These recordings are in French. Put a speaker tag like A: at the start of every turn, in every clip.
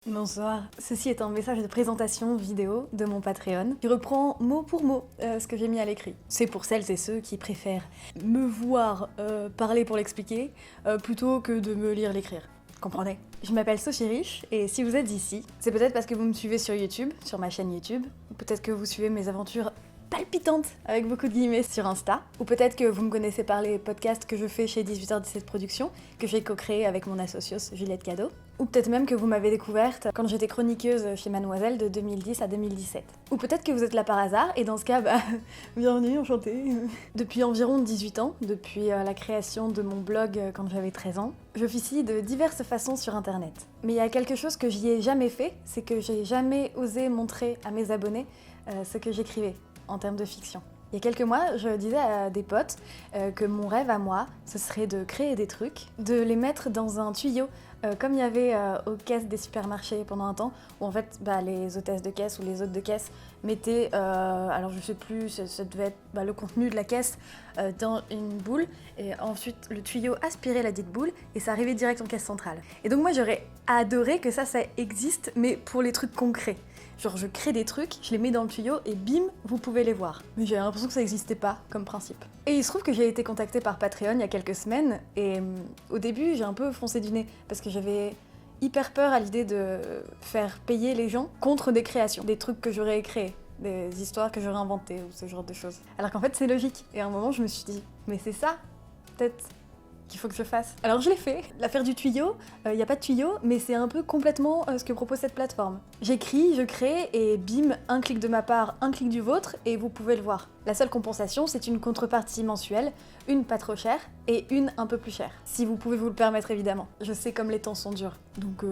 A: Bonsoir, ceci est un message de présentation vidéo de mon Patreon qui reprend mot pour mot ce que j'ai mis à l'écrit. C'est pour celles et ceux qui préfèrent me voir parler pour l'expliquer plutôt que de me lire l'écrire. Comprenez? Je m'appelle Sophie Riche et si vous êtes ici, c'est peut-être parce que vous me suivez sur YouTube, sur ma chaîne YouTube, ou peut-être que vous suivez mes aventures palpitantes avec beaucoup de guillemets sur Insta, ou peut-être que vous me connaissez par les podcasts que je fais chez 18h17 Productions, que j'ai co-créé avec mon associos Juliette Cadeau, ou peut-être même que vous m'avez découverte quand j'étais chroniqueuse chez Mademoiselle de 2010 à 2017. Ou peut-être que vous êtes là par hasard, et dans ce cas, bienvenue, enchantée. Depuis environ 18 ans, depuis la création de mon blog quand j'avais 13 ans, j'officie de diverses façons sur internet. Mais il y a quelque chose que j'y ai jamais fait, c'est que j'ai jamais osé montrer à mes abonnés ce que j'écrivais en termes de fiction. Il y a quelques mois, je disais à des potes que mon rêve à moi, ce serait de créer des trucs, de les mettre dans un tuyau, comme il y avait aux caisses des supermarchés pendant un temps, où en fait les hôtesses de caisse ou les hôtes de caisse mettaient, alors je sais plus, ça devait être le contenu de la caisse dans une boule, et ensuite le tuyau aspirait la dite boule, et ça arrivait direct en caisse centrale. Et donc moi j'aurais adoré que ça existe, mais pour les trucs concrets. Genre je crée des trucs, je les mets dans le tuyau et bim, vous pouvez les voir. Mais j'ai l'impression que ça n'existait pas comme principe. Et il se trouve que j'ai été contactée par Patreon il y a quelques semaines et au début j'ai un peu foncé du nez parce que j'avais hyper peur à l'idée de faire payer les gens contre des créations, des trucs que j'aurais créés, des histoires que j'aurais inventées ou ce genre de choses. Alors qu'en fait c'est logique. Et à un moment je me suis dit, mais c'est ça, peut-être qu'il faut que je fasse. Alors je l'ai fait. L'affaire du tuyau, il n'y a pas de tuyau, mais c'est un peu complètement ce que propose cette plateforme. J'écris, je crée, et bim, un clic de ma part, un clic du vôtre, et vous pouvez le voir. La seule compensation, c'est une contrepartie mensuelle, une pas trop chère, et une un peu plus chère. Si vous pouvez vous le permettre évidemment. Je sais comme les temps sont durs, donc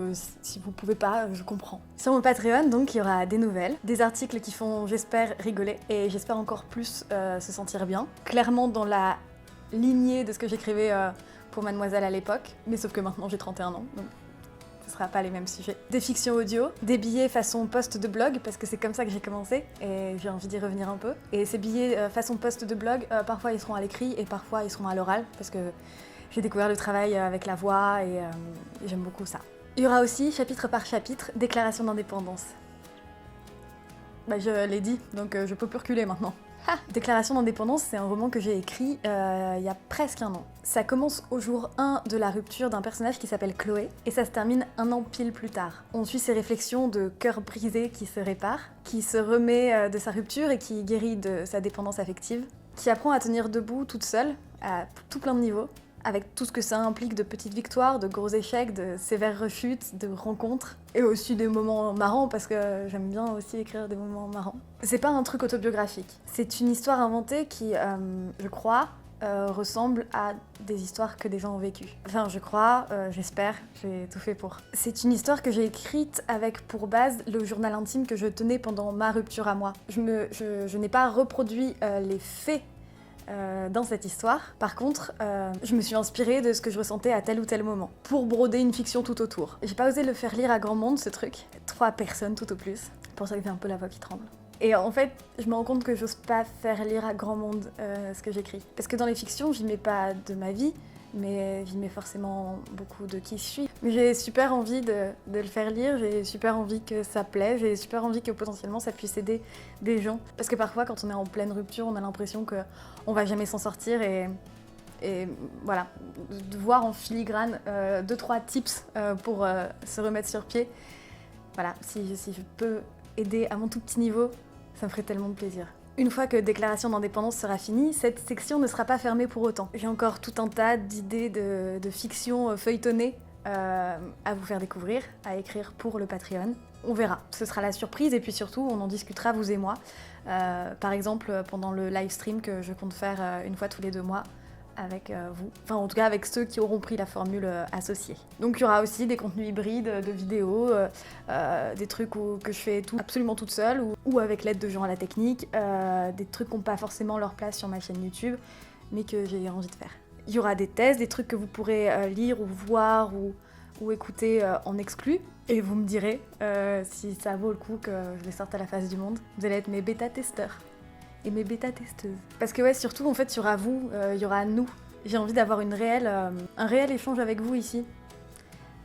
A: si vous pouvez pas, je comprends. Sur mon Patreon, donc, il y aura des nouvelles, des articles qui font, j'espère, rigoler, et j'espère encore plus se sentir bien. Clairement dans la lignée de ce que j'écrivais pour Mademoiselle à l'époque, mais sauf que maintenant j'ai 31 ans, donc ce sera pas les mêmes sujets. Des fictions audio, des billets façon post de blog, parce que c'est comme ça que j'ai commencé, et j'ai envie d'y revenir un peu. Et ces billets façon post de blog, parfois ils seront à l'écrit, et parfois ils seront à l'oral, parce que j'ai découvert le travail avec la voix, et j'aime beaucoup ça. Il y aura aussi, chapitre par chapitre, déclaration d'indépendance. Je l'ai dit, donc je peux plus reculer maintenant. Déclaration d'indépendance, c'est un roman que j'ai écrit il y a presque un an. Ça commence au jour 1 de la rupture d'un personnage qui s'appelle Chloé, et ça se termine un an pile plus tard. On suit ses réflexions de cœur brisé qui se répare, qui se remet de sa rupture et qui guérit de sa dépendance affective, qui apprend à tenir debout toute seule, à tout plein de niveaux, avec tout ce que ça implique de petites victoires, de gros échecs, de sévères rechutes, de rencontres, et aussi des moments marrants, parce que j'aime bien aussi écrire des moments marrants. C'est pas un truc autobiographique, c'est une histoire inventée qui, je crois, ressemble à des histoires que des gens ont vécues. Enfin, je crois, j'espère, j'ai tout fait pour. C'est une histoire que j'ai écrite avec pour base le journal intime que je tenais pendant ma rupture à moi. Je n'ai pas reproduit les faits dans cette histoire. Par contre, je me suis inspirée de ce que je ressentais à tel ou tel moment, pour broder une fiction tout autour. J'ai pas osé le faire lire à grand monde, ce truc. 3 personnes tout au plus. C'est pour ça que j'ai un peu la voix qui tremble. Et en fait, je me rends compte que j'ose pas faire lire à grand monde ce que j'écris. Parce que dans les fictions, j'y mets pas de ma vie, mais j'y mets forcément beaucoup de qui je suis. Mais j'ai super envie de le faire lire, j'ai super envie que ça plaise, j'ai super envie que potentiellement ça puisse aider des gens. Parce que parfois, quand on est en pleine rupture, on a l'impression qu'on va jamais s'en sortir et voilà, de voir en filigrane 2-3 tips pour se remettre sur pied. Voilà, si je peux aider à mon tout petit niveau, ça me ferait tellement de plaisir. Une fois que Déclaration d'indépendance sera finie, cette section ne sera pas fermée pour autant. J'ai encore tout un tas d'idées de fiction feuilletonnée à vous faire découvrir, à écrire pour le Patreon. On verra, ce sera la surprise et puis surtout on en discutera vous et moi. Par exemple pendant le live stream que je compte faire une fois tous les 2 mois avec vous, enfin en tout cas avec ceux qui auront pris la formule associée. Donc il y aura aussi des contenus hybrides de vidéos, des trucs que je fais absolument toute seule ou avec l'aide de gens à la technique, des trucs qui n'ont pas forcément leur place sur ma chaîne YouTube, mais que j'ai envie de faire. Il y aura des tests, des trucs que vous pourrez lire ou voir ou écouter en exclu, et vous me direz si ça vaut le coup que je les sorte à la face du monde. Vous allez être mes bêta-testeurs. Et mes bêta-testeuses. Parce que ouais, surtout, en fait, il y aura vous, il y aura nous. J'ai envie d'avoir un réel échange avec vous ici.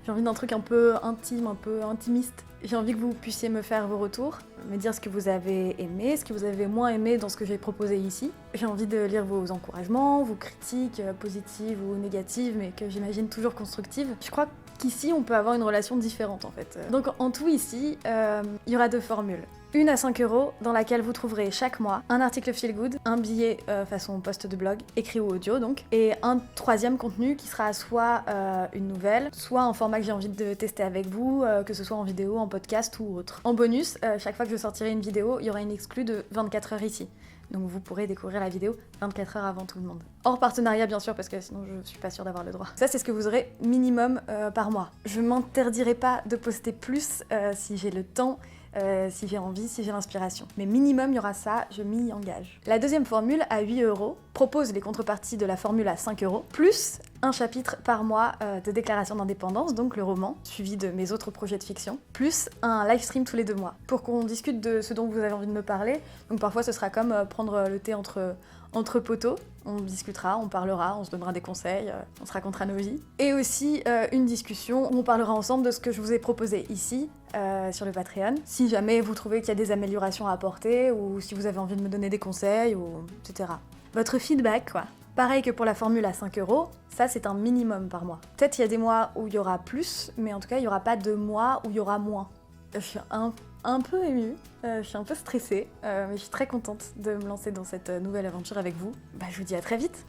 A: J'ai envie d'un truc un peu intime, un peu intimiste. J'ai envie que vous puissiez me faire vos retours, me dire ce que vous avez aimé, ce que vous avez moins aimé dans ce que j'ai proposé ici. J'ai envie de lire vos encouragements, vos critiques positives ou négatives, mais que j'imagine toujours constructives. Je crois qu'ici, on peut avoir une relation différente en fait. Donc en tout ici, il y aura 2 formules. Une à 5 € dans laquelle vous trouverez chaque mois un article feel good, un billet façon post de blog, écrit ou audio donc, et un 3e contenu qui sera soit une nouvelle, soit un format que j'ai envie de tester avec vous, que ce soit en vidéo, en podcast ou autre. En bonus, chaque fois que je sortirai une vidéo, il y aura une exclue de 24 heures ici. Donc vous pourrez découvrir la vidéo 24 heures avant tout le monde. Hors partenariat bien sûr, parce que sinon je suis pas sûre d'avoir le droit. Ça c'est ce que vous aurez minimum par mois. Je m'interdirai pas de poster plus si j'ai le temps, si j'ai envie, si j'ai l'inspiration. Mais minimum, il y aura ça, je m'y engage. La 2e formule, à 8 € propose les contreparties de la formule à 5 €, plus un chapitre par mois de déclaration d'indépendance, donc le roman, suivi de mes autres projets de fiction, plus un live stream tous les 2 mois, pour qu'on discute de ce dont vous avez envie de me parler. Donc parfois ce sera comme prendre le thé entre poteaux, on discutera, on parlera, on se donnera des conseils, on se racontera nos vies. Et aussi une discussion où on parlera ensemble de ce que je vous ai proposé ici, sur le Patreon. Si jamais vous trouvez qu'il y a des améliorations à apporter, ou si vous avez envie de me donner des conseils, ou etc. Votre feedback, quoi. Pareil que pour la formule à 5 €, ça c'est un minimum par mois. Peut-être il y a des mois où il y aura plus, mais en tout cas il n'y aura pas de mois où il y aura moins. Je suis un peu émue, je suis un peu stressée, mais je suis très contente de me lancer dans cette nouvelle aventure avec vous. Je vous dis à très vite.